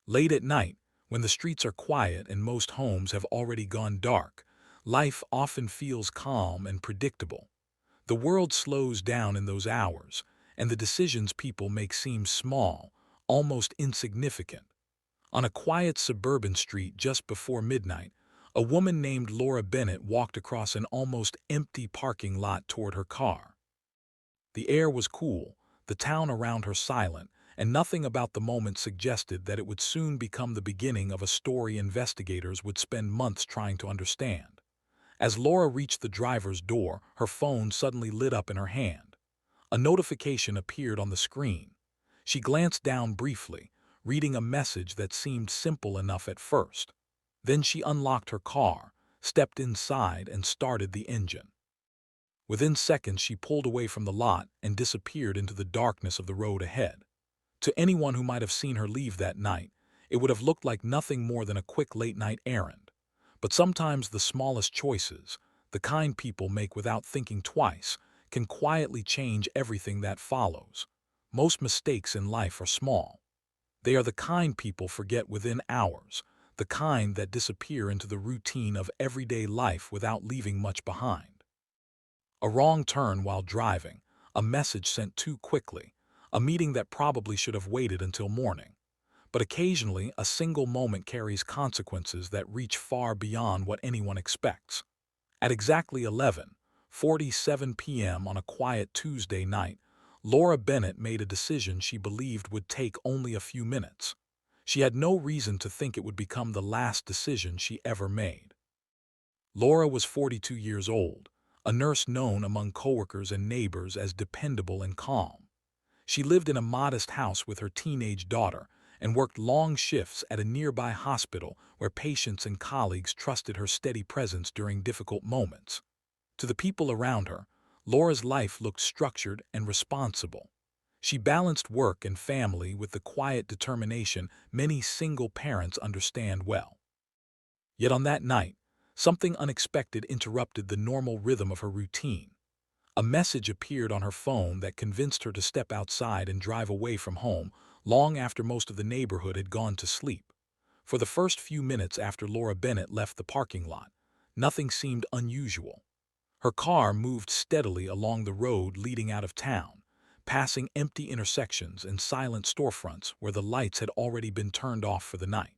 Late at night, when the streets are quiet and most homes have already gone dark, life often feels calm and predictable. The world slows down in those hours, and the decisions people make seem small, almost insignificant. On a quiet suburban street just before midnight, a woman named Laura Bennett walked across an almost empty parking lot toward her car. The air was cool, the town around her silent, and nothing about the moment suggested that it would soon become the beginning of a story investigators would spend months trying to understand. As Laura reached the driver's door, her phone suddenly lit up in her hand. A notification appeared on the screen. She glanced down briefly, reading a message that seemed simple enough at first. Then she unlocked her car, stepped inside, and started the engine. Within seconds, she pulled away from the lot and disappeared into the darkness of the road ahead. To anyone who might have seen her leave that night, it would have looked like nothing more than a quick late-night errand. But sometimes the smallest choices, the kind people make without thinking twice, can quietly change everything that follows. Most mistakes in life are small. They are the kind people forget within hours, the kind that disappear into the routine of everyday life without leaving much behind. A wrong turn while driving, a message sent too quickly, a meeting that probably should have waited until morning. But occasionally, a single moment carries consequences that reach far beyond what anyone expects. At exactly 11:47 p.m. on a quiet Tuesday night, Laura Bennett made a decision she believed would take only a few minutes. She had no reason to think it would become the last decision she ever made. Laura was 42 years old, a nurse known among coworkers and neighbors as dependable and calm. She lived in a modest house with her teenage daughter and worked long shifts at a nearby hospital where patients and colleagues trusted her steady presence during difficult moments. To the people around her, Laura's life looked structured and responsible. She balanced work and family with the quiet determination many single parents understand well. Yet on that night, something unexpected interrupted the normal rhythm of her routine. A message appeared on her phone that convinced her to step outside and drive away from home long after most of the neighborhood had gone to sleep. For the first few minutes after Laura Bennett left the parking lot, nothing seemed unusual. Her car moved steadily along the road leading out of town, passing empty intersections and silent storefronts where the lights had already been turned off for the night.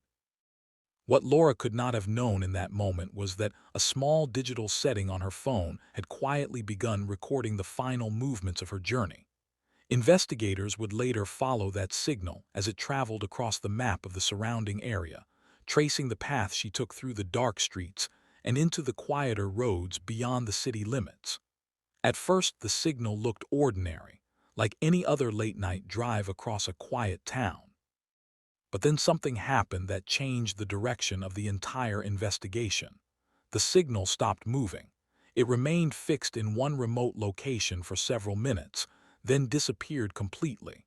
What Laura could not have known in that moment was that a small digital setting on her phone had quietly begun recording the final movements of her journey. Investigators would later follow that signal as it traveled across the map of the surrounding area, tracing the path she took through the dark streets and into the quieter roads beyond the city limits. At first, the signal looked ordinary, like any other late-night drive across a quiet town. But then something happened that changed the direction of the entire investigation. The signal stopped moving. It remained fixed in one remote location for several minutes, then disappeared completely.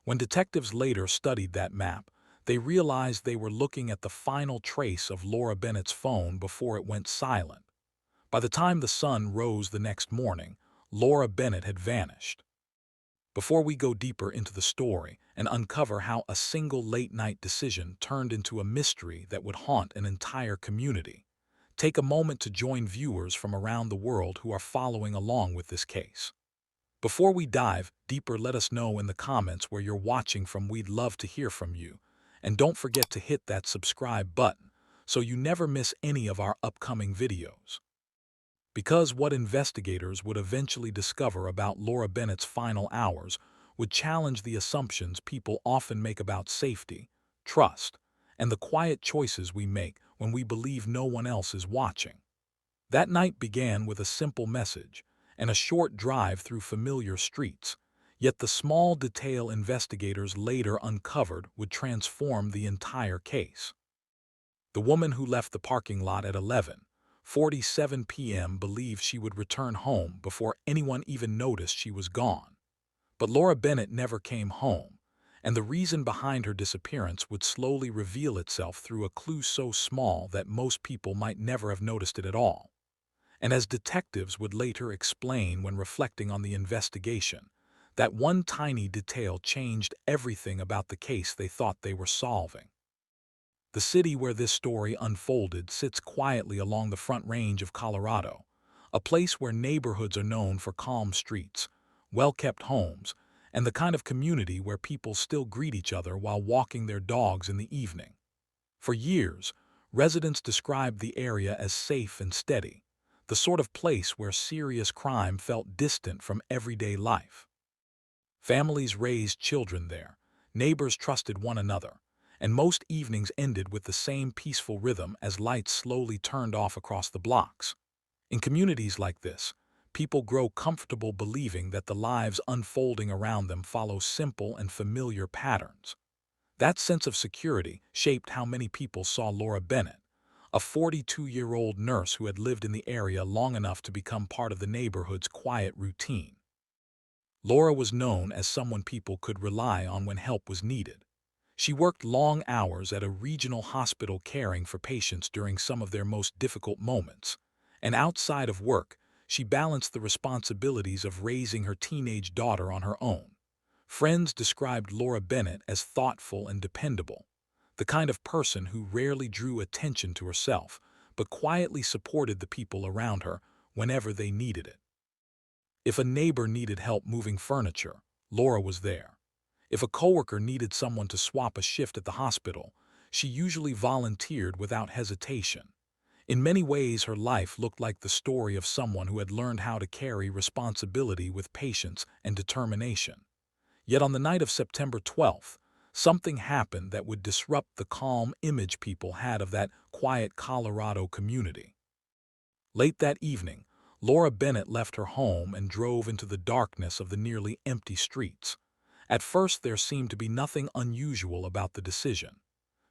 When detectives later studied that map, they realized they were looking at the final trace of Laura Bennett's phone before it went silent. By the time the sun rose the next morning, Laura Bennett had vanished. Before we go deeper into the story and uncover how a single late-night decision turned into a mystery that would haunt an entire community, take a moment to join viewers from around the world who are following along with this case. Before we dive deeper, let us know in the comments where you're watching from. We'd love to hear from you. And don't forget to hit that subscribe button so you never miss any of our upcoming videos. Because what investigators would eventually discover about Laura Bennett's final hours would challenge the assumptions people often make about safety, trust, and the quiet choices we make when we believe no one else is watching. That night began with a simple message and a short drive through familiar streets, yet the small detail investigators later uncovered would transform the entire case. The woman who left the parking lot at 11:47 p.m. believed she would return home before anyone even noticed she was gone. But Laura Bennett never came home, and the reason behind her disappearance would slowly reveal itself through a clue so small that most people might never have noticed it at all. And as detectives would later explain when reflecting on the investigation, that one tiny detail changed everything about the case they thought they were solving. The city where this story unfolded sits quietly along the Front Range of Colorado, a place where neighborhoods are known for calm streets, well-kept homes, and the kind of community where people still greet each other while walking their dogs in the evening. For years, residents described the area as safe and steady, the sort of place where serious crime felt distant from everyday life. Families raised children there, neighbors trusted one another, and most evenings ended with the same peaceful rhythm as lights slowly turned off across the blocks. In communities like this, people grow comfortable believing that the lives unfolding around them follow simple and familiar patterns. That sense of security shaped how many people saw Laura Bennett, a 42-year-old nurse who had lived in the area long enough to become part of the neighborhood's quiet routine. Laura was known as someone people could rely on when help was needed. She worked long hours at a regional hospital caring for patients during some of their most difficult moments, and outside of work, she balanced the responsibilities of raising her teenage daughter on her own. Friends described Laura Bennett as thoughtful and dependable, the kind of person who rarely drew attention to herself, but quietly supported the people around her whenever they needed it. If a neighbor needed help moving furniture, Laura was there. If a coworker needed someone to swap a shift at the hospital, she usually volunteered without hesitation. In many ways, her life looked like the story of someone who had learned how to carry responsibility with patience and determination. Yet on the night of September 12th, something happened that would disrupt the calm image people had of that quiet Colorado community. Late that evening, Laura Bennett left her home and drove into the darkness of the nearly empty streets. At first, there seemed to be nothing unusual about the decision.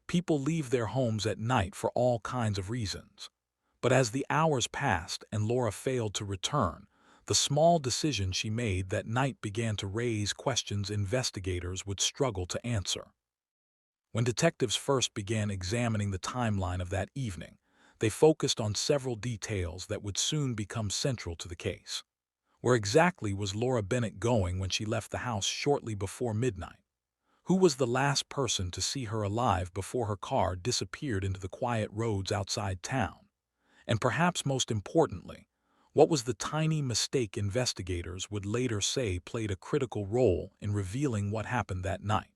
People leave their homes at night for all kinds of reasons. But as the hours passed and Laura failed to return, the small decision she made that night began to raise questions investigators would struggle to answer. When detectives first began examining the timeline of that evening, they focused on several details that would soon become central to the case. Where exactly was Laura Bennett going when she left the house shortly before midnight? Who was the last person to see her alive before her car disappeared into the quiet roads outside town? And perhaps most importantly, what was the tiny mistake investigators would later say played a critical role in revealing what happened that night?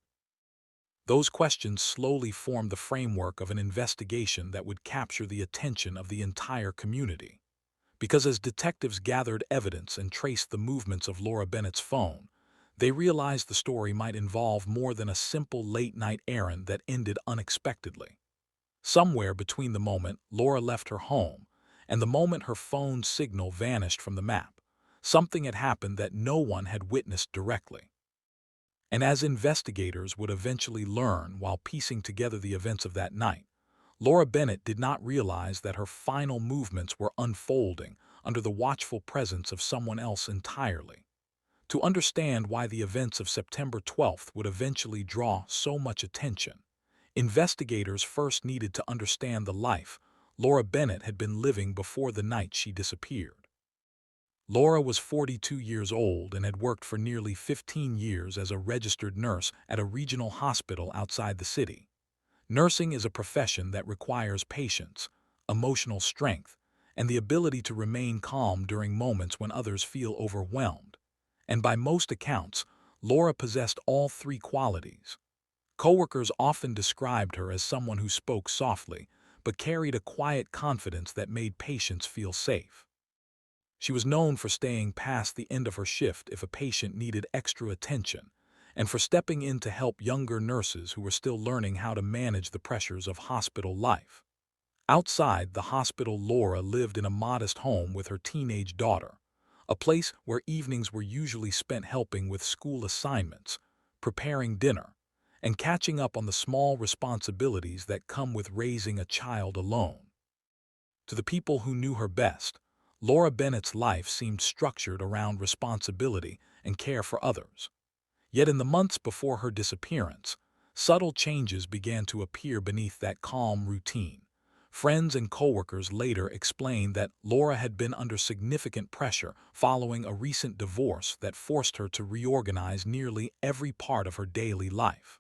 Those questions slowly formed the framework of an investigation that would capture the attention of the entire community. Because as detectives gathered evidence and traced the movements of Laura Bennett's phone, they realized the story might involve more than a simple late-night errand that ended unexpectedly. Somewhere between the moment Laura left her home and the moment her phone's signal vanished from the map, something had happened that no one had witnessed directly. And as investigators would eventually learn while piecing together the events of that night, Laura Bennett did not realize that her final movements were unfolding under the watchful presence of someone else entirely. To understand why the events of September 12th would eventually draw so much attention, investigators first needed to understand the life Laura Bennett had been living before the night she disappeared. Laura was 42 years old and had worked for nearly 15 years as a registered nurse at a regional hospital outside the city. Nursing is a profession that requires patience, emotional strength, and the ability to remain calm during moments when others feel overwhelmed. And by most accounts, Laura possessed all three qualities. Coworkers often described her as someone who spoke softly, but carried a quiet confidence that made patients feel safe. She was known for staying past the end of her shift if a patient needed extra attention, and for stepping in to help younger nurses who were still learning how to manage the pressures of hospital life. Outside the hospital, Laura lived in a modest home with her teenage daughter, a place where evenings were usually spent helping with school assignments, preparing dinner, and catching up on the small responsibilities that come with raising a child alone. To the people who knew her best, Laura Bennett's life seemed structured around responsibility and care for others. Yet in the months before her disappearance, subtle changes began to appear beneath that calm routine. Friends and coworkers later explained that Laura had been under significant pressure following a recent divorce that forced her to reorganize nearly every part of her daily life.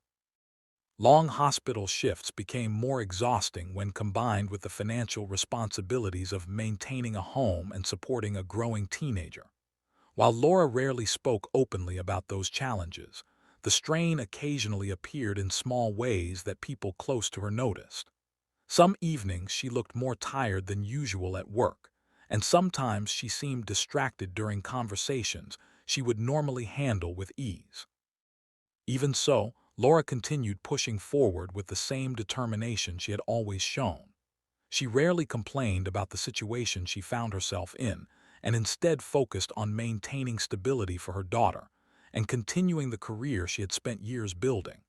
Long hospital shifts became more exhausting when combined with the financial responsibilities of maintaining a home and supporting a growing teenager. While Laura rarely spoke openly about those challenges, the strain occasionally appeared in small ways that people close to her noticed. Some evenings she looked more tired than usual at work, and sometimes she seemed distracted during conversations she would normally handle with ease. Even so, Laura continued pushing forward with the same determination she had always shown. She rarely complained about the situation she found herself in, and instead focused on maintaining stability for her daughter and continuing the career she had spent years building.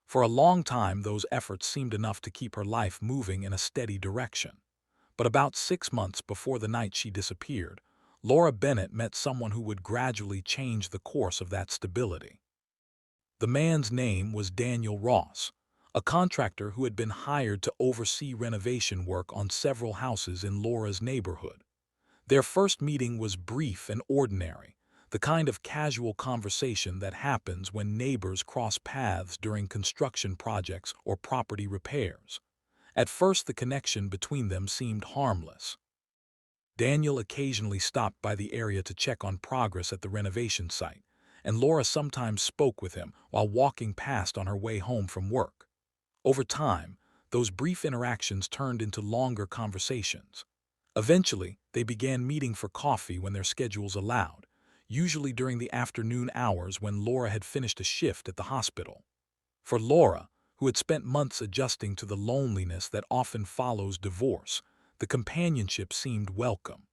For a long time, those efforts seemed enough to keep her life moving in a steady direction. But about 6 months before the night she disappeared, Laura Bennett met someone who would gradually change the course of that stability. The man's name was Daniel Ross, a contractor who had been hired to oversee renovation work on several houses in Laura's neighborhood. Their first meeting was brief and ordinary, the kind of casual conversation that happens when neighbors cross paths during construction projects or property repairs. At first, the connection between them seemed harmless. Daniel occasionally stopped by the area to check on progress at the renovation site, and Laura sometimes spoke with him while walking past on her way home from work. Over time, those brief interactions turned into longer conversations. Eventually, they began meeting for coffee when their schedules allowed, usually during the afternoon hours when Laura had finished a shift at the hospital. For Laura, who had spent months adjusting to the loneliness that often follows divorce, the companionship seemed welcome.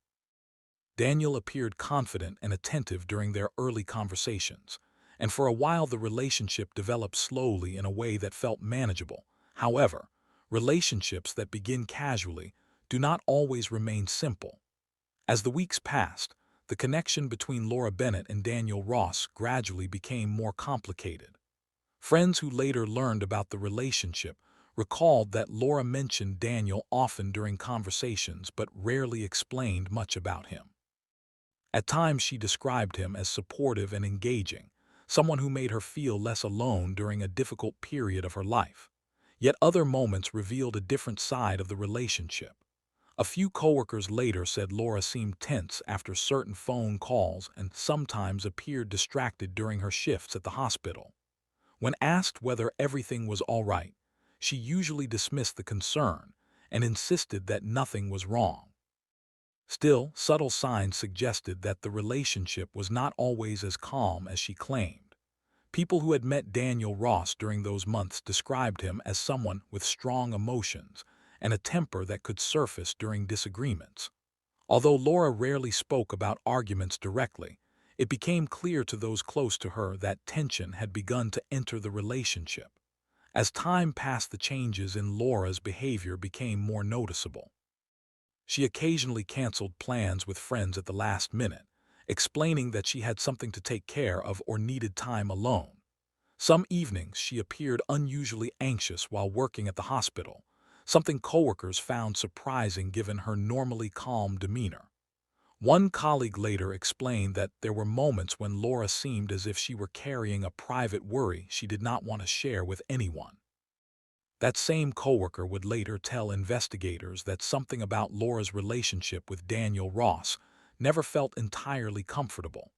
Daniel appeared confident and attentive during their early conversations, and for a while the relationship developed slowly in a way that felt manageable. However, relationships that begin casually do not always remain simple. As the weeks passed, the connection between Laura Bennett and Daniel Ross gradually became more complicated. Friends who later learned about the relationship recalled that Laura mentioned Daniel often during conversations but rarely explained much about him. At times she described him as supportive and engaging, someone who made her feel less alone during a difficult period of her life. Yet other moments revealed a different side of the relationship. A few coworkers later said Laura seemed tense after certain phone calls and sometimes appeared distracted during her shifts at the hospital. When asked whether everything was all right, she usually dismissed the concern and insisted that nothing was wrong. Still, subtle signs suggested that the relationship was not always as calm as she claimed. People who had met Daniel Ross during those months described him as someone with strong emotions and a temper that could surface during disagreements. Although Laura rarely spoke about arguments directly, it became clear to those close to her that tension had begun to enter the relationship. As time passed, the changes in Laura's behavior became more noticeable. She occasionally canceled plans with friends at the last minute, explaining that she had something to take care of or needed time alone. Some evenings she appeared unusually anxious while working at the hospital, something coworkers found surprising given her normally calm demeanor. One colleague later explained that there were moments when Laura seemed as if she were carrying a private worry she did not want to share with anyone. That same coworker would later tell investigators that something about Laura's relationship with Daniel Ross never felt entirely comfortable.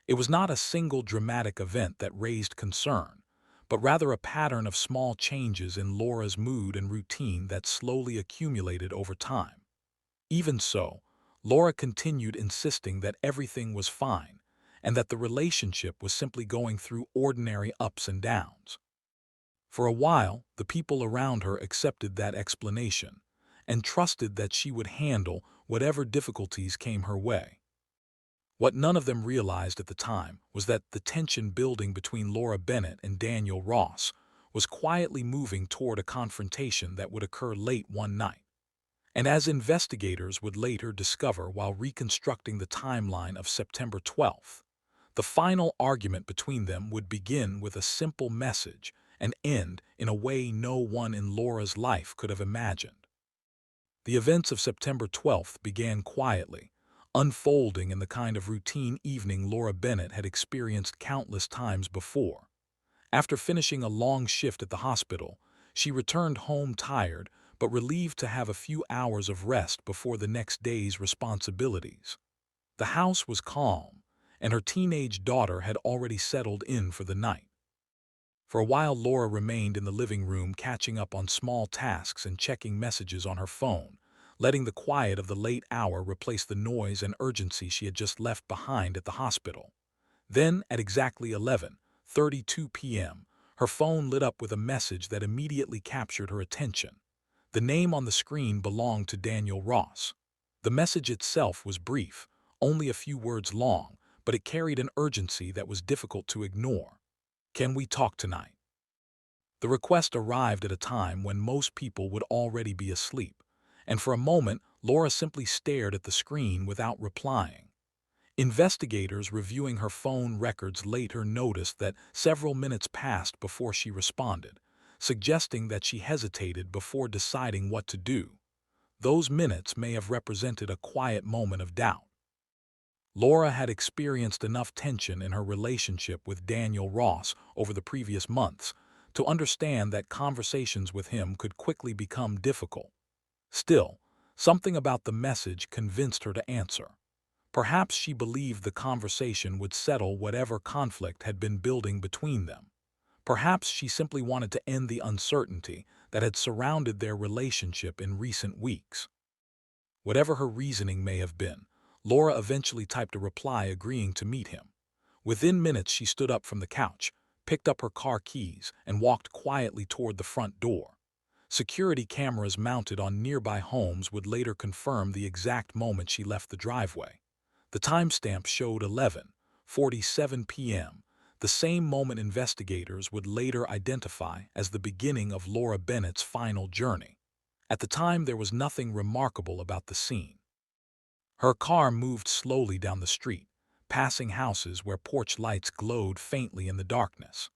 It was not a single dramatic event that raised concern, but rather a pattern of small changes in Laura's mood and routine that slowly accumulated over time. Even so, Laura continued insisting that everything was fine and that the relationship was simply going through ordinary ups and downs. For a while, the people around her accepted that explanation and trusted that she would handle whatever difficulties came her way. What none of them realized at the time was that the tension building between Laura Bennett and Daniel Ross was quietly moving toward a confrontation that would occur late one night. And as investigators would later discover while reconstructing the timeline of September 12th, the final argument between them would begin with a simple message and end in a way no one in Laura's life could have imagined. The events of September 12th began quietly, unfolding in the kind of routine evening Laura Bennett had experienced countless times before. After finishing a long shift at the hospital, she returned home tired but relieved to have a few hours of rest before the next day's responsibilities. The house was calm, and her teenage daughter had already settled in for the night. For a while, Laura remained in the living room catching up on small tasks and checking messages on her phone, letting the quiet of the late hour replace the noise and urgency she had just left behind at the hospital. Then, at exactly 11:32 p.m., her phone lit up with a message that immediately captured her attention. The name on the screen belonged to Daniel Ross. The message itself was brief, only a few words long, but it carried an urgency that was difficult to ignore. "Can we talk tonight?" The request arrived at a time when most people would already be asleep, and for a moment Laura simply stared at the screen without replying. Investigators reviewing her phone records later noticed that several minutes passed before she responded, suggesting that she hesitated before deciding what to do. Those minutes may have represented a quiet moment of doubt. Laura had experienced enough tension in her relationship with Daniel Ross over the previous months to understand that conversations with him could quickly become difficult. Still, something about the message convinced her to answer. Perhaps she believed the conversation would settle whatever conflict had been building between them. Perhaps she simply wanted to end the uncertainty that had surrounded their relationship in recent weeks. Whatever her reasoning may have been, Laura eventually typed a reply agreeing to meet him. Within minutes, she stood up from the couch, picked up her car keys, and walked quietly toward the front door. Security cameras mounted on nearby homes would later confirm the exact moment she left the driveway. The timestamp showed 11:47 p.m., the same moment investigators would later identify as the beginning of Laura Bennett's final journey. At the time, there was nothing remarkable about the scene. Her car moved slowly down the street, passing houses where porch lights glowed faintly in the darkness.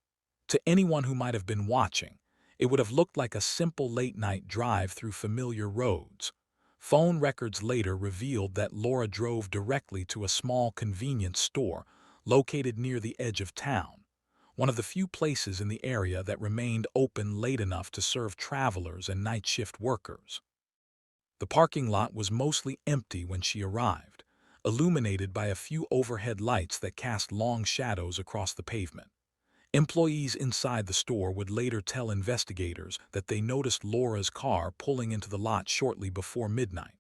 To anyone who might have been watching, it would have looked like a simple late-night drive through familiar roads. Phone records later revealed that Laura drove directly to a small convenience store located near the edge of town, one of the few places in the area that remained open late enough to serve travelers and night shift workers. The parking lot was mostly empty when she arrived, illuminated by a few overhead lights that cast long shadows across the pavement. Employees inside the store would later tell investigators that they noticed Laura's car pulling into the lot shortly before midnight.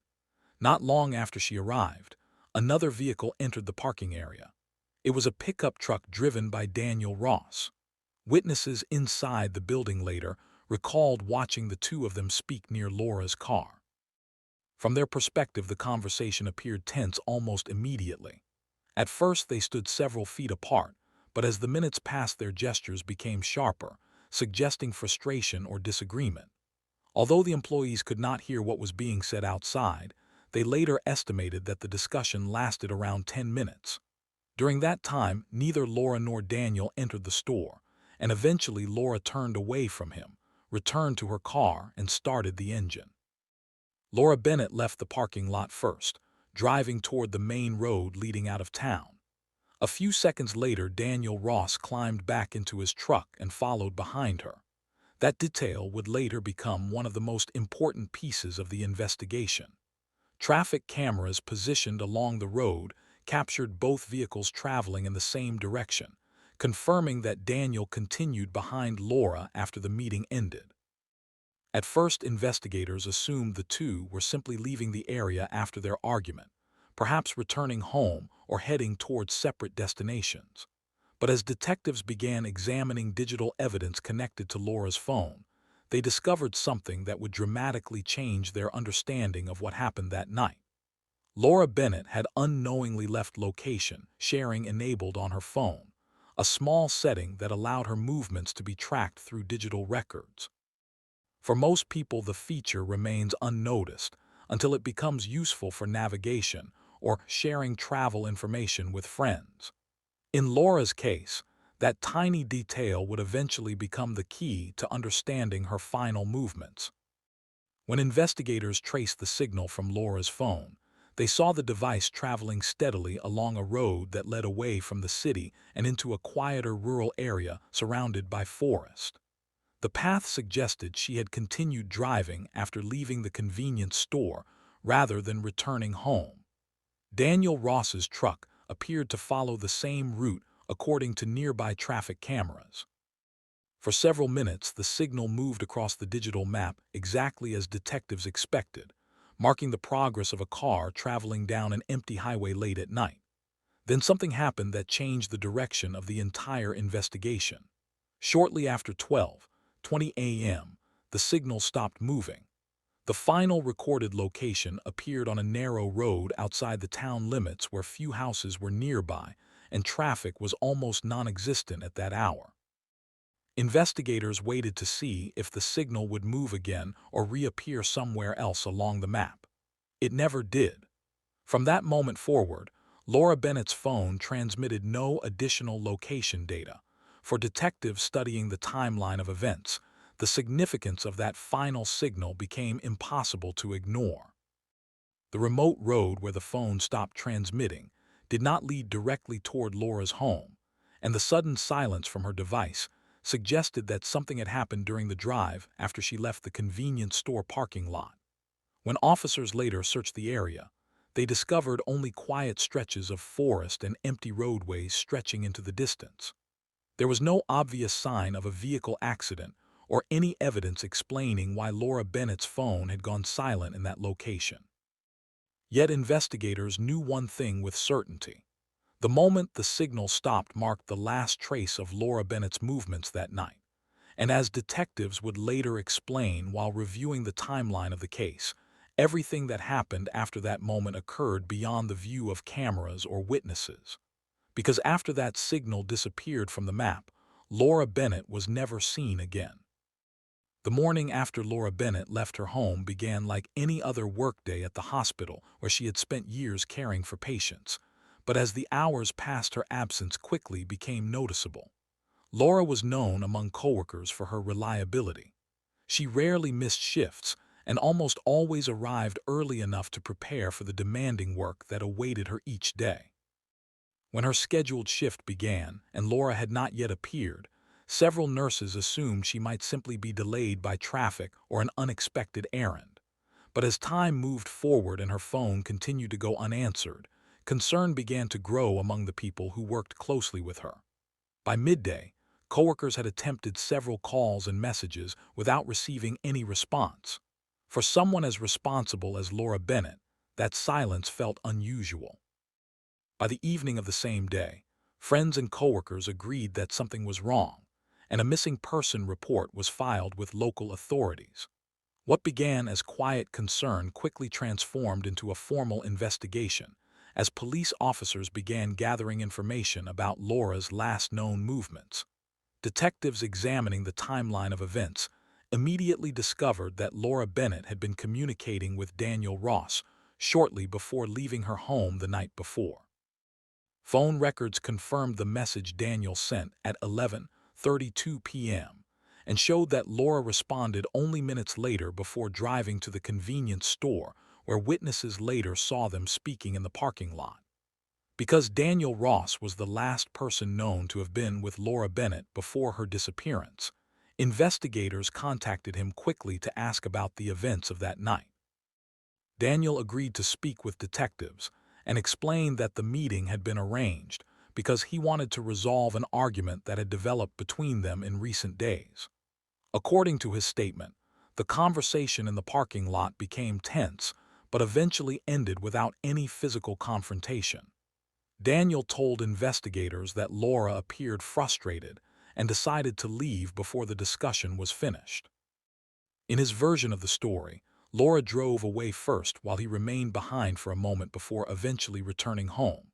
Not long after she arrived, another vehicle entered the parking area. It was a pickup truck driven by Daniel Ross. Witnesses inside the building later recalled watching the two of them speak near Laura's car. From their perspective, the conversation appeared tense almost immediately. At first, they stood several feet apart, but as the minutes passed, their gestures became sharper, suggesting frustration or disagreement. Although the employees could not hear what was being said outside, they later estimated that the discussion lasted around 10 minutes. During that time, neither Laura nor Daniel entered the store, and eventually Laura turned away from him, returned to her car, and started the engine. Laura Bennett left the parking lot first, driving toward the main road leading out of town. A few seconds later, Daniel Ross climbed back into his truck and followed behind her. That detail would later become one of the most important pieces of the investigation. Traffic cameras positioned along the road captured both vehicles traveling in the same direction, confirming that Daniel continued behind Laura after the meeting ended. At first, investigators assumed the two were simply leaving the area after their argument, perhaps returning home or heading towards separate destinations. But as detectives began examining digital evidence connected to Laura's phone, they discovered something that would dramatically change their understanding of what happened that night. Laura Bennett had unknowingly left location sharing enabled on her phone, a small setting that allowed her movements to be tracked through digital records. For most people, the feature remains unnoticed until it becomes useful for navigation or sharing travel information with friends. In Laura's case, that tiny detail would eventually become the key to understanding her final movements. When investigators traced the signal from Laura's phone, They saw the device traveling steadily along a road that led away from the city and into a quieter rural area surrounded by forest. The path suggested she had continued driving after leaving the convenience store rather than returning home. Daniel Ross's truck appeared to follow the same route according to nearby traffic cameras. For several minutes, the signal moved across the digital map exactly as detectives expected, marking the progress of a car traveling down an empty highway late at night. Then something happened that changed the direction of the entire investigation. Shortly after 12:20 a.m., the signal stopped moving. The final recorded location appeared on a narrow road outside the town limits where few houses were nearby and traffic was almost non-existent at that hour. Investigators waited to see if the signal would move again or reappear somewhere else along the map. It never did. From that moment forward, Laura Bennett's phone transmitted no additional location data. For detectives studying the timeline of events, the significance of that final signal became impossible to ignore. The remote road where the phone stopped transmitting did not lead directly toward Laura's home, and the sudden silence from her device suggested that something had happened during the drive after she left the convenience store parking lot. When officers later searched the area, they discovered only quiet stretches of forest and empty roadways stretching into the distance. There was no obvious sign of a vehicle accident or any evidence explaining why Laura Bennett's phone had gone silent in that location. Yet investigators knew one thing with certainty. The moment the signal stopped marked the last trace of Laura Bennett's movements that night. And as detectives would later explain while reviewing the timeline of the case, everything that happened after that moment occurred beyond the view of cameras or witnesses. Because after that signal disappeared from the map, Laura Bennett was never seen again. The morning after Laura Bennett left her home began like any other workday at the hospital where she had spent years caring for patients. But as the hours passed, her absence quickly became noticeable. Laura was known among coworkers for her reliability. She rarely missed shifts and almost always arrived early enough to prepare for the demanding work that awaited her each day. When her scheduled shift began and Laura had not yet appeared, several nurses assumed she might simply be delayed by traffic or an unexpected errand. But as time moved forward and her phone continued to go unanswered, concern began to grow among the people who worked closely with her. By midday, coworkers had attempted several calls and messages without receiving any response. For someone as responsible as Laura Bennett, that silence felt unusual. By the evening of the same day, friends and coworkers agreed that something was wrong, and a missing person report was filed with local authorities. What began as quiet concern quickly transformed into a formal investigation, as police officers began gathering information about Laura's last known movements. Detectives examining the timeline of events immediately discovered that Laura Bennett had been communicating with Daniel Ross shortly before leaving her home the night before. Phone records confirmed the message Daniel sent at 11:32 p.m. and showed that Laura responded only minutes later before driving to the convenience store, where witnesses later saw them speaking in the parking lot. Because Daniel Ross was the last person known to have been with Laura Bennett before her disappearance, investigators contacted him quickly to ask about the events of that night. Daniel agreed to speak with detectives and explained that the meeting had been arranged because he wanted to resolve an argument that had developed between them in recent days. According to his statement, the conversation in the parking lot became tense, but eventually ended without any physical confrontation. Daniel told investigators that Laura appeared frustrated and decided to leave before the discussion was finished. In his version of the story, Laura drove away first while he remained behind for a moment before eventually returning home.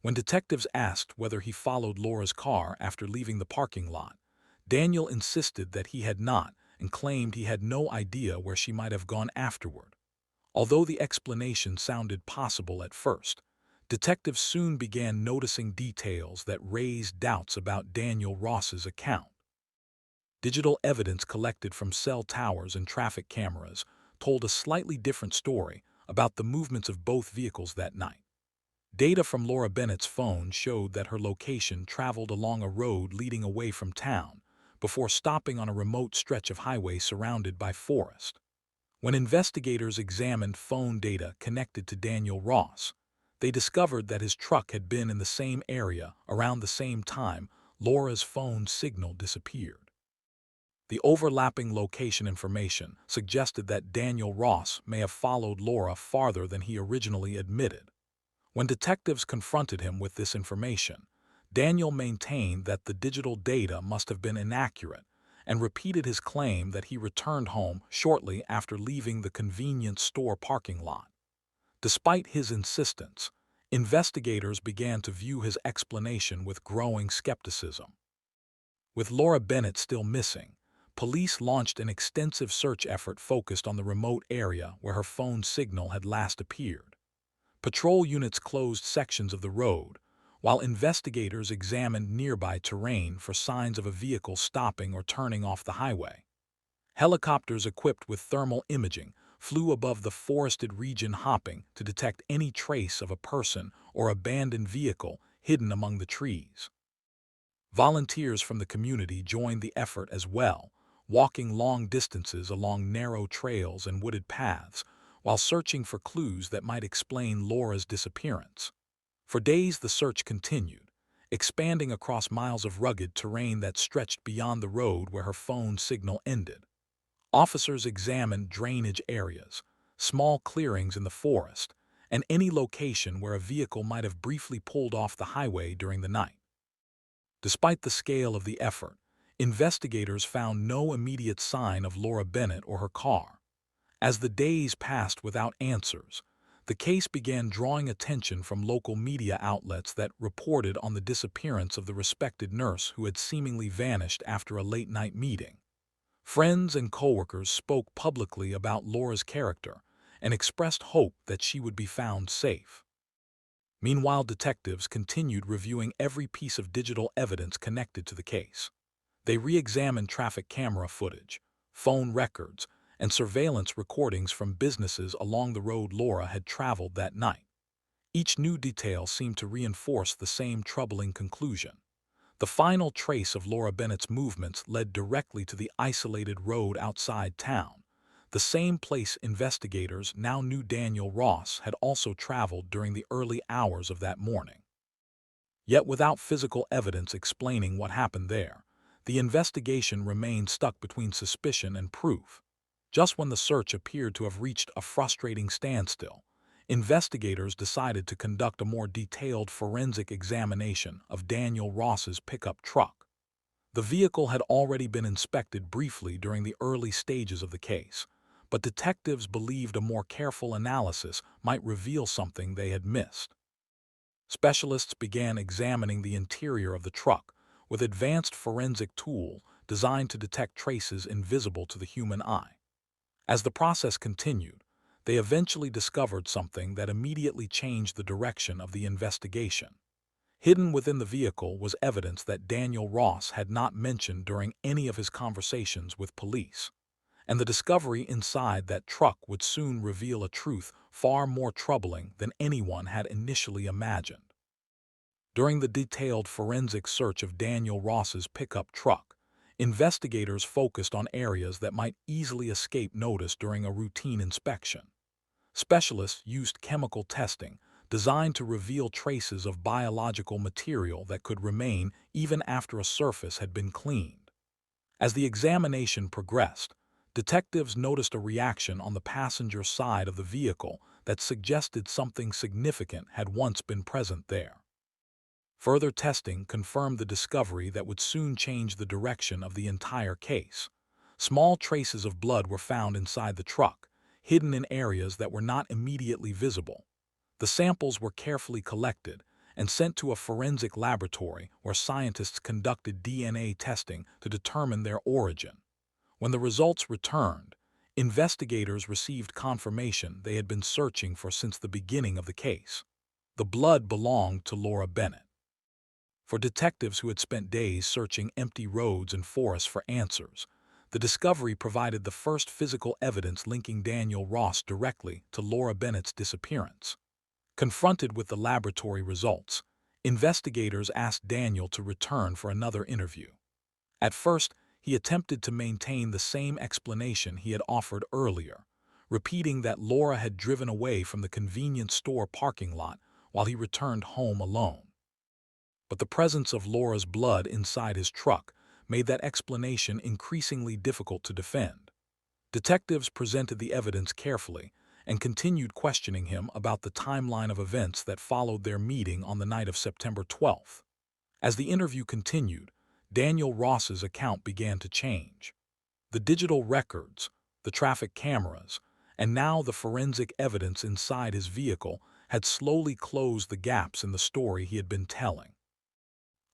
When detectives asked whether he followed Laura's car after leaving the parking lot, Daniel insisted that he had not and claimed he had no idea where she might have gone afterward. Although the explanation sounded possible at first, detectives soon began noticing details that raised doubts about Daniel Ross's account. Digital evidence collected from cell towers and traffic cameras told a slightly different story about the movements of both vehicles that night. Data from Laura Bennett's phone showed that her location traveled along a road leading away from town, before stopping on a remote stretch of highway surrounded by forest. When investigators examined phone data connected to Daniel Ross, they discovered that his truck had been in the same area around the same time Laura's phone signal disappeared. The overlapping location information suggested that Daniel Ross may have followed Laura farther than he originally admitted. When detectives confronted him with this information, Daniel maintained that the digital data must have been inaccurate and repeated his claim that he returned home shortly after leaving the convenience store parking lot. Despite his insistence, investigators began to view his explanation with growing skepticism. With Laura Bennett still missing, police launched an extensive search effort focused on the remote area where her phone signal had last appeared. Patrol units closed sections of the road, while investigators examined nearby terrain for signs of a vehicle stopping or turning off the highway. Helicopters equipped with thermal imaging flew above the forested region, hopping to detect any trace of a person or abandoned vehicle hidden among the trees. Volunteers from the community joined the effort as well, walking long distances along narrow trails and wooded paths, while searching for clues that might explain Laura's disappearance. For days the search continued, expanding across miles of rugged terrain that stretched beyond the road where her phone signal ended. Officers examined drainage areas, small clearings in the forest, and any location where a vehicle might have briefly pulled off the highway during the night. Despite the scale of the effort, investigators found no immediate sign of Laura Bennett or her car. As the days passed without answers, the case began drawing attention from local media outlets that reported on the disappearance of the respected nurse who had seemingly vanished after a late-night meeting. Friends and coworkers spoke publicly about Laura's character and expressed hope that she would be found safe. Meanwhile, detectives continued reviewing every piece of digital evidence connected to the case. They re-examined traffic camera footage, phone records, and surveillance recordings from businesses along the road Laura had traveled that night. Each new detail seemed to reinforce the same troubling conclusion. The final trace of Laura Bennett's movements led directly to the isolated road outside town, the same place investigators now knew Daniel Ross had also traveled during the early hours of that morning. Yet without physical evidence explaining what happened there, the investigation remained stuck between suspicion and proof. Just when the search appeared to have reached a frustrating standstill, investigators decided to conduct a more detailed forensic examination of Daniel Ross's pickup truck. The vehicle had already been inspected briefly during the early stages of the case, but detectives believed a more careful analysis might reveal something they had missed. Specialists began examining the interior of the truck with advanced forensic tools designed to detect traces invisible to the human eye. As the process continued, they eventually discovered something that immediately changed the direction of the investigation. Hidden within the vehicle was evidence that Daniel Ross had not mentioned during any of his conversations with police, and the discovery inside that truck would soon reveal a truth far more troubling than anyone had initially imagined. During the detailed forensic search of Daniel Ross's pickup truck, investigators focused on areas that might easily escape notice during a routine inspection. Specialists used chemical testing designed to reveal traces of biological material that could remain even after a surface had been cleaned. As the examination progressed, detectives noticed a reaction on the passenger side of the vehicle that suggested something significant had once been present there. Further testing confirmed the discovery that would soon change the direction of the entire case. Small traces of blood were found inside the truck, hidden in areas that were not immediately visible. The samples were carefully collected and sent to a forensic laboratory where scientists conducted DNA testing to determine their origin. When the results returned, investigators received confirmation they had been searching for since the beginning of the case. The blood belonged to Laura Bennett. For detectives who had spent days searching empty roads and forests for answers, The discovery provided the first physical evidence linking Daniel Ross directly to Laura Bennett's disappearance. Confronted with the laboratory results, investigators asked Daniel to return for another interview. At first, he attempted to maintain the same explanation he had offered earlier, repeating that Laura had driven away from the convenience store parking lot while he returned home alone. But the presence of Laura's blood inside his truck made that explanation increasingly difficult to defend. Detectives presented the evidence carefully and continued questioning him about the timeline of events that followed their meeting on the night of September 12th. As the interview continued, Daniel Ross's account began to change. The digital records, the traffic cameras, and now the forensic evidence inside his vehicle had slowly closed the gaps in the story he had been telling.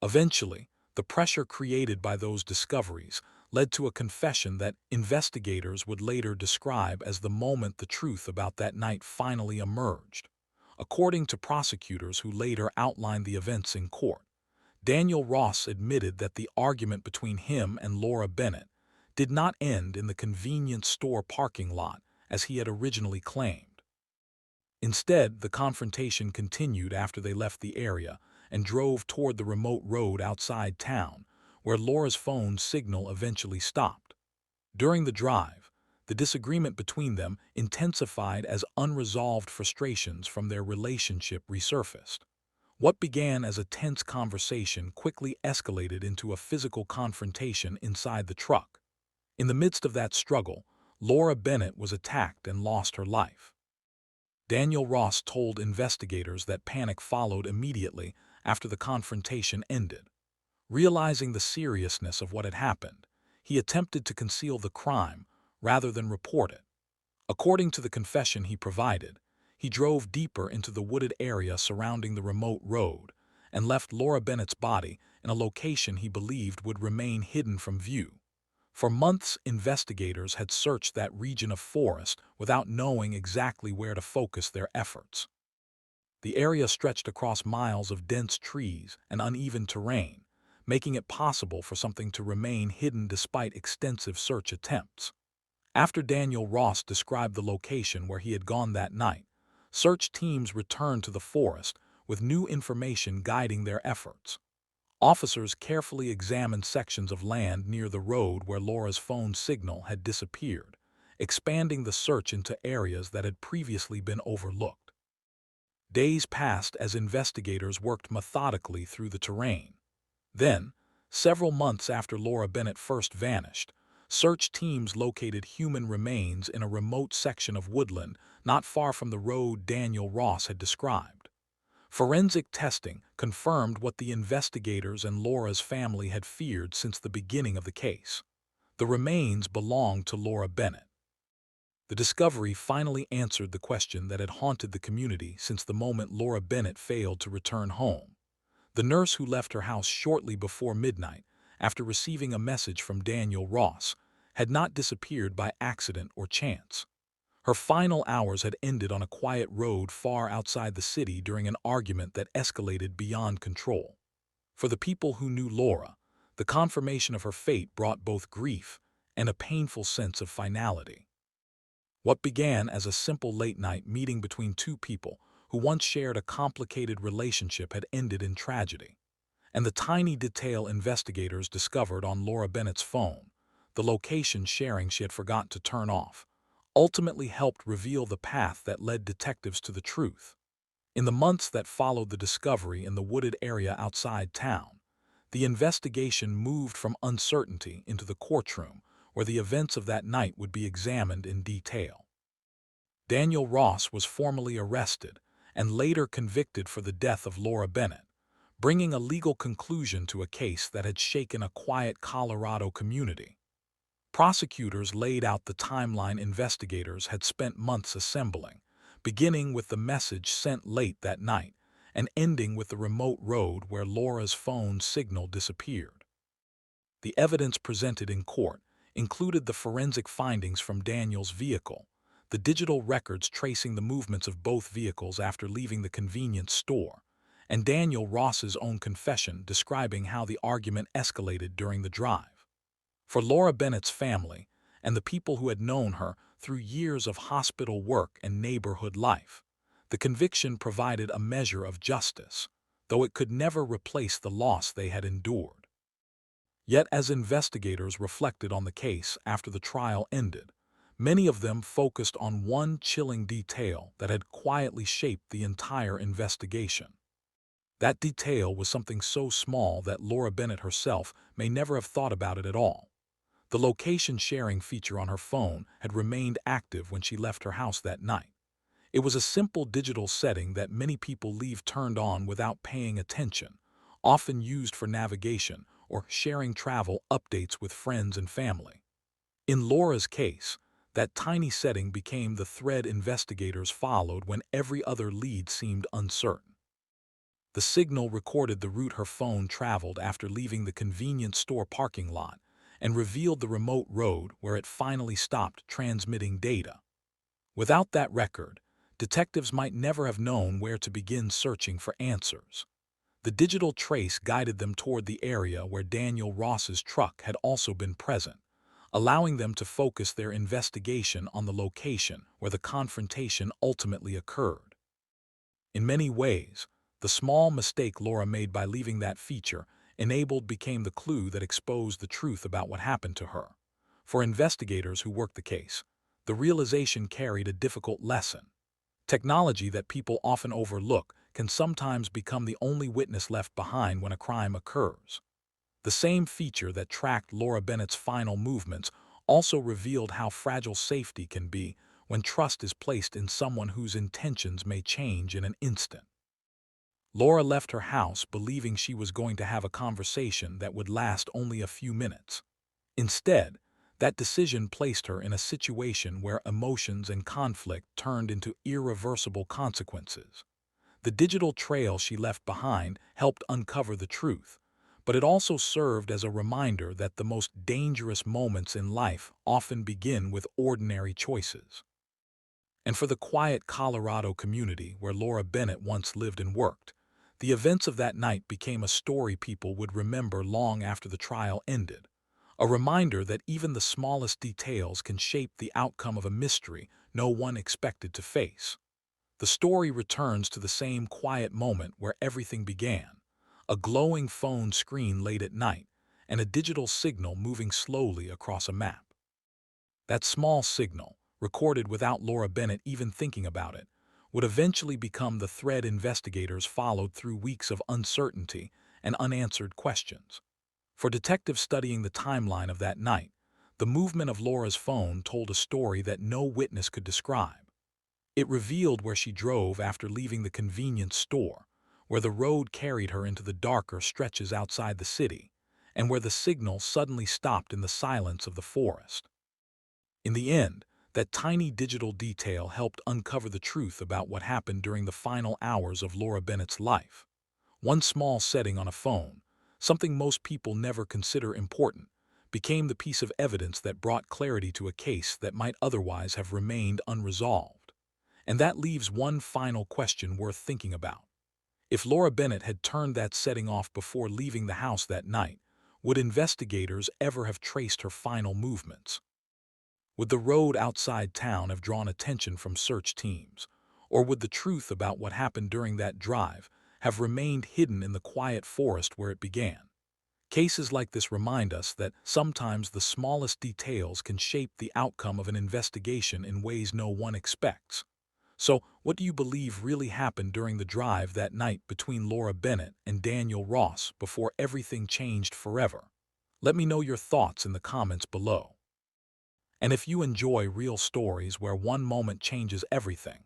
Eventually, the pressure created by those discoveries led to a confession that investigators would later describe as the moment the truth about that night finally emerged. According to prosecutors who later outlined the events in court, Daniel Ross admitted that the argument between him and Laura Bennett did not end in the convenience store parking lot as he had originally claimed. Instead, the confrontation continued after they left the area and drove toward the remote road outside town, where Laura's phone signal eventually stopped. During the drive, the disagreement between them intensified as unresolved frustrations from their relationship resurfaced. What began as a tense conversation quickly escalated into a physical confrontation inside the truck. In the midst of that struggle, Laura Bennett was attacked and lost her life. Daniel Ross told investigators that panic followed immediately after the confrontation ended. Realizing the seriousness of what had happened, he attempted to conceal the crime rather than report it. According to the confession he provided, he drove deeper into the wooded area surrounding the remote road and left Laura Bennett's body in a location he believed would remain hidden from view. For months, investigators had searched that region of forest without knowing exactly where to focus their efforts. The area stretched across miles of dense trees and uneven terrain, making it possible for something to remain hidden despite extensive search attempts. After Daniel Ross described the location where he had gone that night, search teams returned to the forest with new information guiding their efforts. Officers carefully examined sections of land near the road where Laura's phone signal had disappeared, expanding the search into areas that had previously been overlooked. Days passed as investigators worked methodically through the terrain. Then, several months after Laura Bennett first vanished, search teams located human remains in a remote section of woodland not far from the road Daniel Ross had described. Forensic testing confirmed what the investigators and Laura's family had feared since the beginning of the case. The remains belonged to Laura Bennett. The discovery finally answered the question that had haunted the community since the moment Laura Bennett failed to return home. The nurse who left her house shortly before midnight, after receiving a message from Daniel Ross, had not disappeared by accident or chance. Her final hours had ended on a quiet road far outside the city during an argument that escalated beyond control. For the people who knew Laura, the confirmation of her fate brought both grief and a painful sense of finality. What began as a simple late-night meeting between two people who once shared a complicated relationship had ended in tragedy. And the tiny detail investigators discovered on Laura Bennett's phone, the location sharing she had forgotten to turn off, ultimately helped reveal the path that led detectives to the truth. In the months that followed the discovery in the wooded area outside town, the investigation moved from uncertainty into the courtroom, where the events of that night would be examined in detail. Daniel Ross was formally arrested and later convicted for the death of Laura Bennett, bringing a legal conclusion to a case that had shaken a quiet Colorado community. Prosecutors laid out the timeline investigators had spent months assembling, beginning with the message sent late that night and ending with the remote road where Laura's phone signal disappeared. The evidence presented in court included the forensic findings from Daniel's vehicle, the digital records tracing the movements of both vehicles after leaving the convenience store, and Daniel Ross's own confession describing how the argument escalated during the drive. For Laura Bennett's family and the people who had known her through years of hospital work and neighborhood life, the conviction provided a measure of justice, though it could never replace the loss they had endured. Yet as investigators reflected on the case after the trial ended, many of them focused on one chilling detail that had quietly shaped the entire investigation. That detail was something so small that Laura Bennett herself may never have thought about it at all. The location sharing feature on her phone had remained active when she left her house that night. It was a simple digital setting that many people leave turned on without paying attention, often used for navigation or sharing travel updates with friends and family. In Laura's case, that tiny setting became the thread investigators followed when every other lead seemed uncertain. The signal recorded the route her phone traveled after leaving the convenience store parking lot and revealed the remote road where it finally stopped transmitting data. Without that record, detectives might never have known where to begin searching for answers. The digital trace guided them toward the area where Daniel Ross's truck had also been present, allowing them to focus their investigation on the location where the confrontation ultimately occurred. In many ways, the small mistake Laura made by leaving that feature became the clue that exposed the truth about what happened to her. For investigators who worked the case, the realization carried a difficult lesson. Technology that people often overlook can sometimes become the only witness left behind when a crime occurs. The same feature that tracked Laura Bennett's final movements also revealed how fragile safety can be when trust is placed in someone whose intentions may change in an instant. Laura left her house believing she was going to have a conversation that would last only a few minutes. Instead, that decision placed her in a situation where emotions and conflict turned into irreversible consequences. The digital trail she left behind helped uncover the truth, but it also served as a reminder that the most dangerous moments in life often begin with ordinary choices. And for the quiet Colorado community where Laura Bennett once lived and worked, the events of that night became a story people would remember long after the trial ended, a reminder that even the smallest details can shape the outcome of a mystery no one expected to face. The story returns to the same quiet moment where everything began, a glowing phone screen late at night, and a digital signal moving slowly across a map. That small signal, recorded without Laura Bennett even thinking about it, would eventually become the thread investigators followed through weeks of uncertainty and unanswered questions. For detectives studying the timeline of that night, the movement of Laura's phone told a story that no witness could describe. It revealed where she drove after leaving the convenience store, where the road carried her into the darker stretches outside the city, and where the signal suddenly stopped in the silence of the forest. In the end, that tiny digital detail helped uncover the truth about what happened during the final hours of Laura Bennett's life. One small setting on a phone, something most people never consider important, became the piece of evidence that brought clarity to a case that might otherwise have remained unresolved. And that leaves one final question worth thinking about. If Laura Bennett had turned that setting off before leaving the house that night, would investigators ever have traced her final movements? Would the road outside town have drawn attention from search teams? Or would the truth about what happened during that drive have remained hidden in the quiet forest where it began? Cases like this remind us that sometimes the smallest details can shape the outcome of an investigation in ways no one expects. So, what do you believe really happened during the drive that night between Laura Bennett and Daniel Ross before everything changed forever? Let me know your thoughts in the comments below. And if you enjoy real stories where one moment changes everything,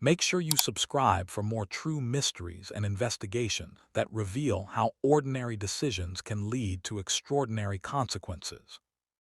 make sure you subscribe for more true mysteries and investigations that reveal how ordinary decisions can lead to extraordinary consequences.